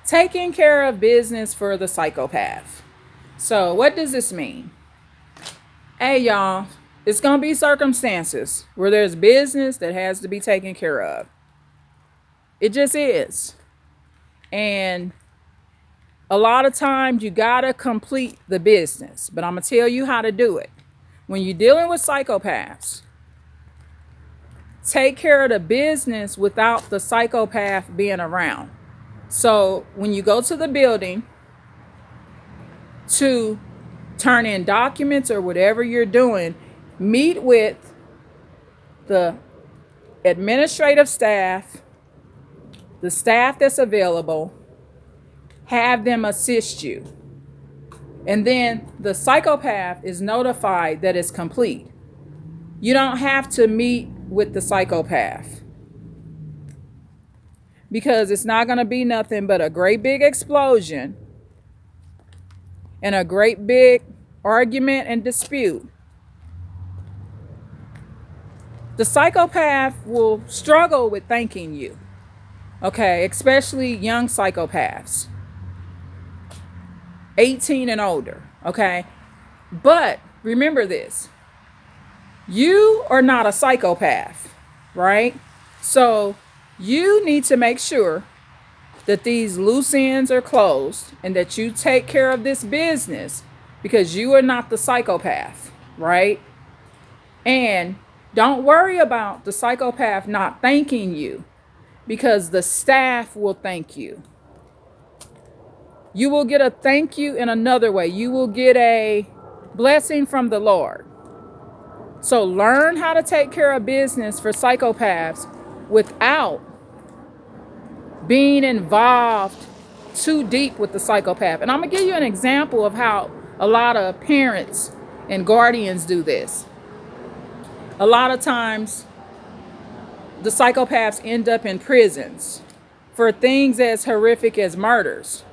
Taking care of business for the psychopath. So, what does this mean? Hey, y'all, it's going to be circumstances where there's business that has to be taken care of. It just is. And a lot of times you got to complete the business, but I'm going to tell you how to do it. When you're dealing with psychopaths, take care of the business without the psychopath being around. So when you go to the building to turn in documents or whatever you're doing, meet with the administrative staff, the staff that's available, have them assist you. And then the psychopath is notified that it's complete. You don't have to meet with the psychopath because it's not going to be nothing but a great big explosion and a great big argument and dispute. The psychopath will struggle with thanking you, okay, especially young psychopaths, 18 and older, okay? But remember this, you are not a psychopath, right? So you need to make sure that these loose ends are closed and that you take care of this business because you are not the psychopath, right? And don't worry about the psychopath not thanking you because the staff will thank you. You will get a thank you in another way. You will get a blessing from the Lord. So learn how to take care of business for psychopaths without being involved too deep with the psychopath. And I'm going to give you an example of how a lot of parents and guardians do this. A lot of times, the psychopaths end up in prisons for things as horrific as murders.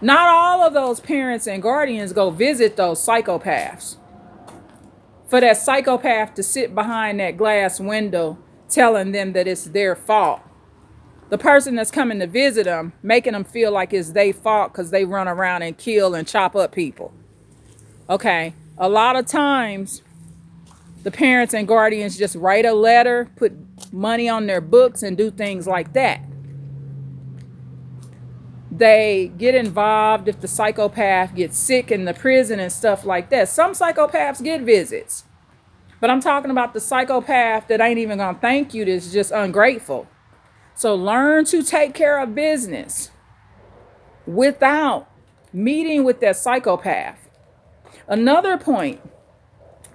Not all of those parents and guardians go visit those psychopaths for that psychopath to sit behind that glass window telling them that it's their fault. The person that's coming to visit them, making them feel like it's their fault because they run around and kill and chop up people. Okay, a lot of times, the parents and guardians just write a letter, put money on their books, and do things like that. They get involved if the psychopath gets sick in the prison and stuff like that. Some psychopaths get visits. But I'm talking about the psychopath that ain't even going to thank you, that's just ungrateful. So learn to take care of business without meeting with that psychopath. Another point,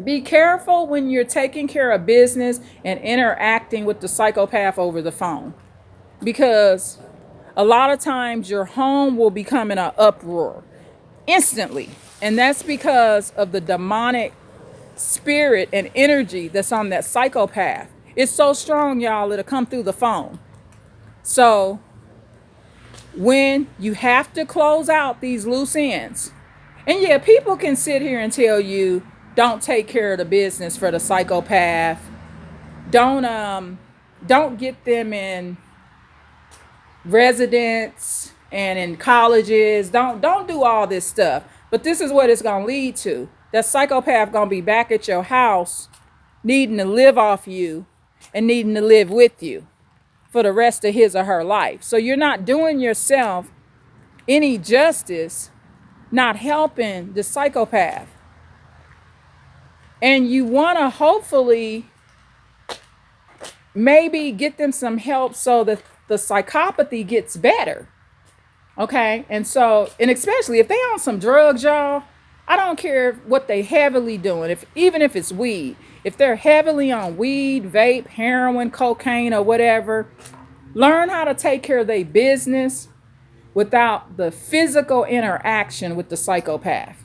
be careful when you're taking care of business and interacting with the psychopath over the phone. Because a lot of times your home will become in an uproar instantly. And that's because of the demonic spirit and energy that's on that psychopath. It's so strong, y'all, it'll come through the phone. So when you have to close out these loose ends, and yeah, people can sit here and tell you, don't take care of the business for the psychopath. Don't get them in residence and in colleges. Don't do all this stuff. But this is what it's going to lead to. That psychopath going to be back at your house needing to live off you and needing to live with you for the rest of his or her life. So you're not doing yourself any justice, not helping the psychopath. And you want to hopefully maybe get them some help so that the psychopathy gets better. Okay? And especially if they on some drugs, y'all, I don't care what they heavily doing. Even if it's weed, if they're heavily on weed, vape, heroin, cocaine, or whatever, learn how to take care of their business without the physical interaction with the psychopath.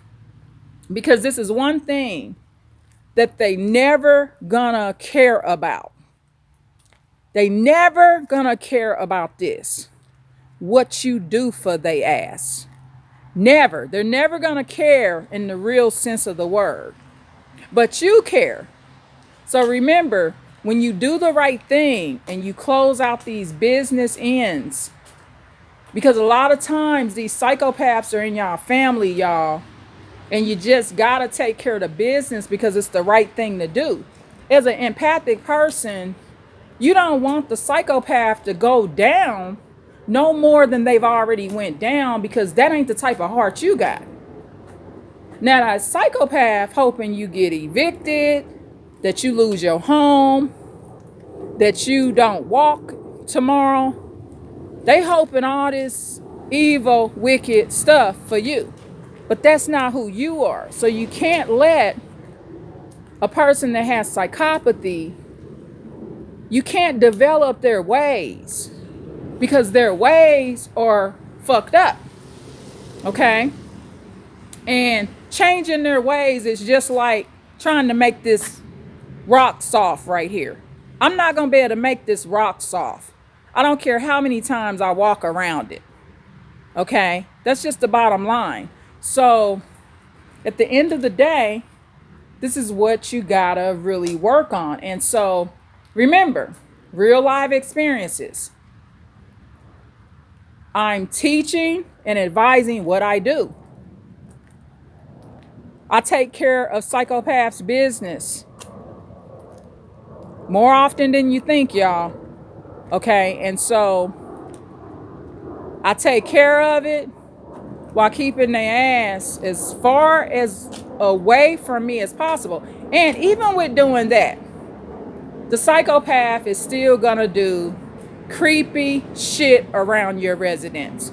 Because this is one thing that they never gonna care about. They never gonna care about this. What you do for they ass. Never. They're never gonna care in the real sense of the word. But you care. So remember, when you do the right thing and you close out these business ends, Because a lot of times these psychopaths are in y'all family, y'all. And you just got to take care of the business because it's the right thing to do. As an empathic person, you don't want the psychopath to go down no more than they've already went down, because that ain't the type of heart you got. Now, that psychopath hoping you get evicted, that you lose your home, that you don't walk tomorrow. They hoping all this evil, wicked stuff for you. But that's not who you are. So you can't let a person that has psychopathy, you can't develop their ways, because their ways are fucked up. Okay? And changing their ways is just like trying to make this rock soft right here. I'm not going to be able to make this rock soft. I don't care how many times I walk around it. Okay? That's just the bottom line. So at the end of the day, this is what you gotta really work on. And so remember, real life experiences. I'm teaching and advising what I do. I take care of psychopaths' business more often than you think, y'all. Okay, and so I take care of it while keeping their ass as far as away from me as possible. And even with doing that, the psychopath is still gonna do creepy shit around your residence.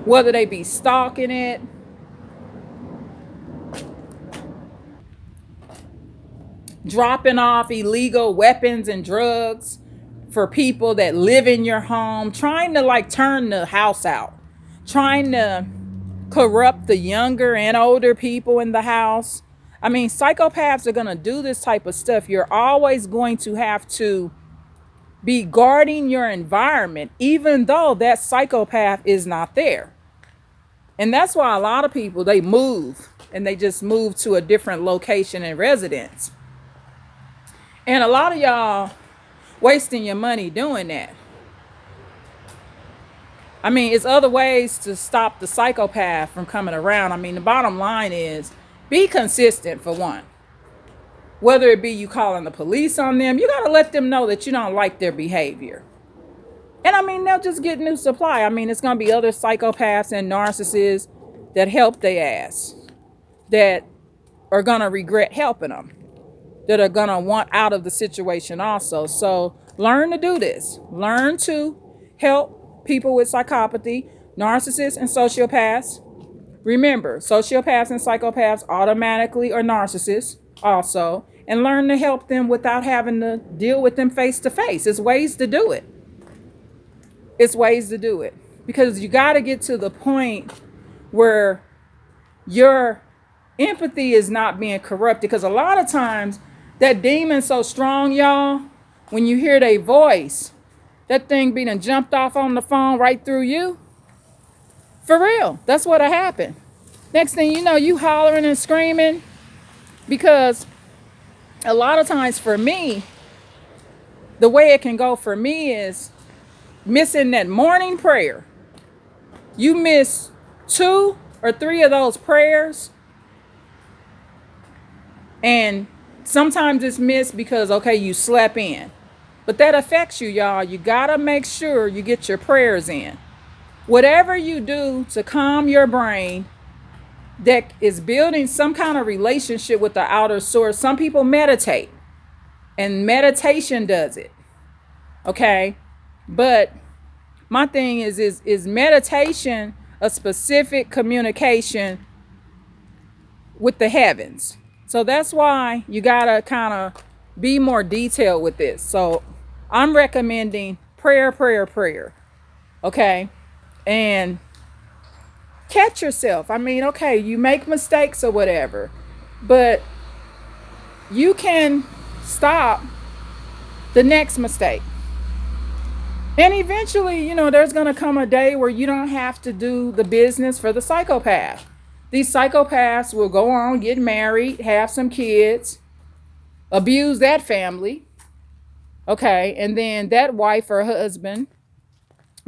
Whether they be stalking it, dropping off illegal weapons and drugs for people that live in your home, trying to like turn the house out, trying to corrupt the younger and older people in the house. I mean, psychopaths are going to do this type of stuff. You're always going to have to be guarding your environment, even though that psychopath is not there. And that's why a lot of people, they move and they just move to a different location and residence. And a lot of y'all wasting your money doing that. I mean, it's other ways to stop the psychopath from coming around. I mean, the bottom line is be consistent, for one. Whether it be you calling the police on them, you got to let them know that you don't like their behavior. And I mean, they'll just get new supply. I mean, it's going to be other psychopaths and narcissists that help their ass, that are going to regret helping them, that are going to want out of the situation also. So learn to do this. Learn to help people with psychopathy, narcissists, and sociopaths. Remember, sociopaths and psychopaths automatically are narcissists also. And learn to help them without having to deal with them face to face. It's ways to do it. It's ways to do it. Because you got to get to the point where your empathy is not being corrupted. Because a lot of times, that demon's so strong, y'all, when you hear their voice, that thing be done jumped off on the phone right through you. For real. That's what happened. Next thing you know, you hollering and screaming. Because a lot of times for me, the way it can go for me is missing that morning prayer. You miss 2 or 3 of those prayers. And sometimes it's missed because, okay, you slept in. But that affects you, y'all. You got to make sure you get your prayers in. Whatever you do to calm your brain that is building some kind of relationship with the outer source. Some people meditate, and meditation does it. Okay? But my thing is meditation a specific communication with the heavens? So that's why you got to kind of be more detailed with this. So I'm recommending prayer. Okay? And catch yourself. I mean, okay, you make mistakes or whatever, but you can stop the next mistake. And eventually, you know, there's going to come a day where you don't have to do the business for the psychopath. These psychopaths will go on, get married, have some kids, abuse that family. Okay, and then that wife or husband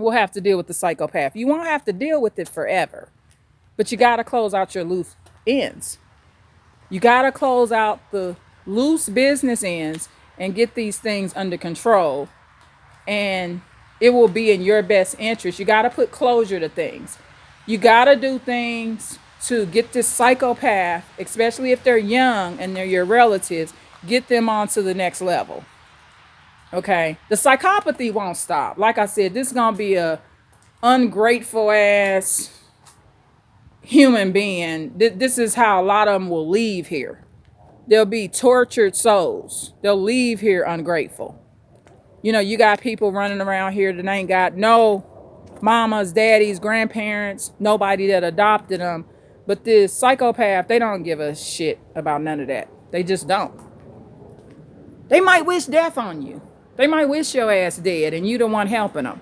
will have to deal with the psychopath. You won't have to deal with it forever, but you got to close out your loose ends. You got to close out the loose business ends and get these things under control. And it will be in your best interest. You got to put closure to things. You got to do things to get this psychopath, especially if they're young and they're your relatives, get them on to the next level. Okay? The psychopathy won't stop. Like I said, this is going to be a ungrateful ass human being. This is how a lot of them will leave here. They'll be tortured souls. They'll leave here ungrateful. You know, you got people running around here that ain't got no mamas, daddies, grandparents, nobody that adopted them. But this psychopath, they don't give a shit about none of that. They just don't. They might wish death on you. They might wish your ass dead and you the one helping them.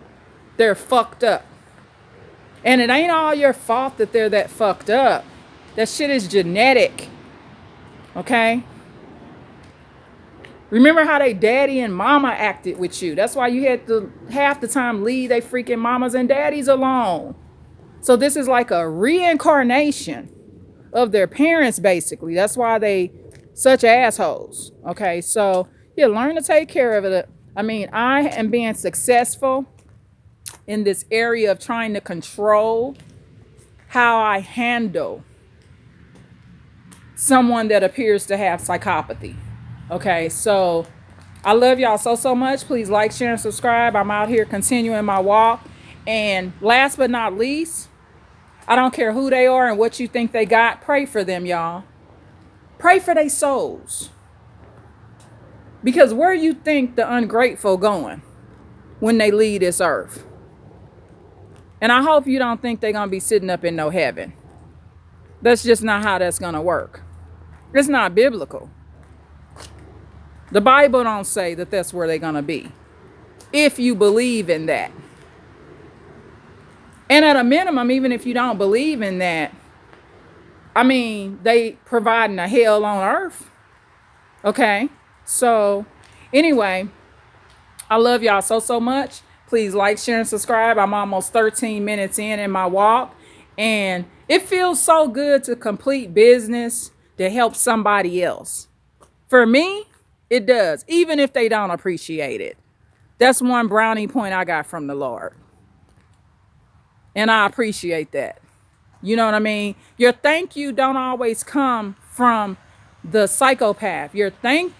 They're fucked up. And it ain't all your fault that they're that fucked up. That shit is genetic. Okay? Remember how they daddy and mama acted with you. That's why you had to half the time leave they freaking mamas and daddies alone. So this is like a reincarnation of their parents, basically. That's why they such assholes. Okay, so yeah, learn to take care of it. I mean, I am being successful in this area of trying to control how I handle someone that appears to have psychopathy. Okay, so I love y'all so much. Please like, share, and subscribe. I'm out here continuing my walk. And last but not least, I don't care who they are and what you think they got. Pray for them, y'all. Pray for their souls. Because where you think the ungrateful going when they leave this earth? And I hope you don't think they're going to be sitting up in no heaven. That's just not how that's going to work. It's not biblical. The Bible don't say that that's where they're going to be. If you believe in that. And at a minimum, even if you don't believe in that, I mean, they providing a hell on earth. Okay? So, anyway, I love y'all so much. Please like, share, and subscribe. I'm almost 13 minutes in my walk. And it feels so good to complete business to help somebody else. For me, it does, even if they don't appreciate it. That's one brownie point I got from the Lord. And I appreciate that. You know what I mean? Your thank you don't always come from the psychopath. Your thank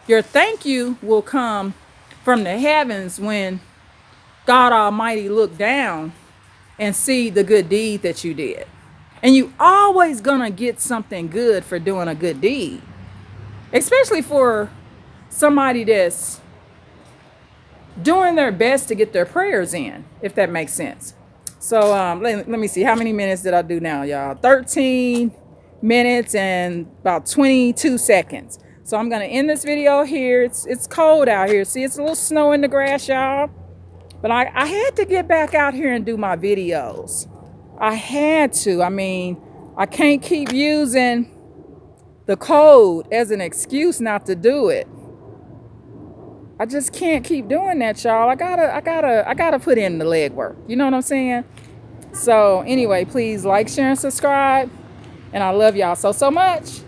you will come from the heavens when God Almighty look down and see the good deed that you did. And you always gonna get something good for doing a good deed. Especially for somebody that's doing their best to get their prayers in, if that makes sense. So let me see. How many minutes did I do now, y'all? 13 minutes and about 22 seconds. So I'm going to end this video here. It's cold out here. See, it's a little snow in the grass, y'all. But I had to get back out here and do my videos. I had to. I mean, I can't keep using the cold as an excuse not to do it. I just can't keep doing that, y'all. I gotta put in the legwork. You know what I'm saying? So anyway, please like, share, and subscribe. And I love y'all so much.